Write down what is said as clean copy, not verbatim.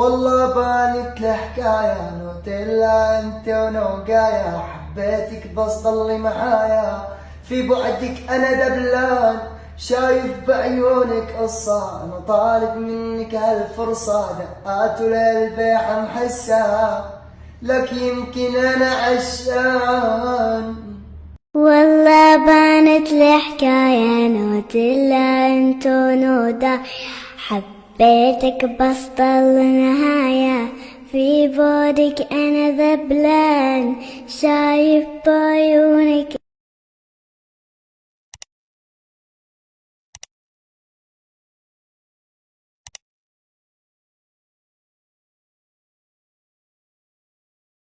والله بانت الحكاية نوتيلا انت ونوقايا، حبيتك بس ضلي معايا، في بعدك انا دبلان، شايف بعيونك قصة، انا طالب منك هالفرصة، دقات للبيع محسها، لك يمكن انا عشان. والله بانت الحكاية نوتيلا انت ونودا، حبيتك بس ضل نهاية، في بعدك انا ذبلان، شايف بعيونك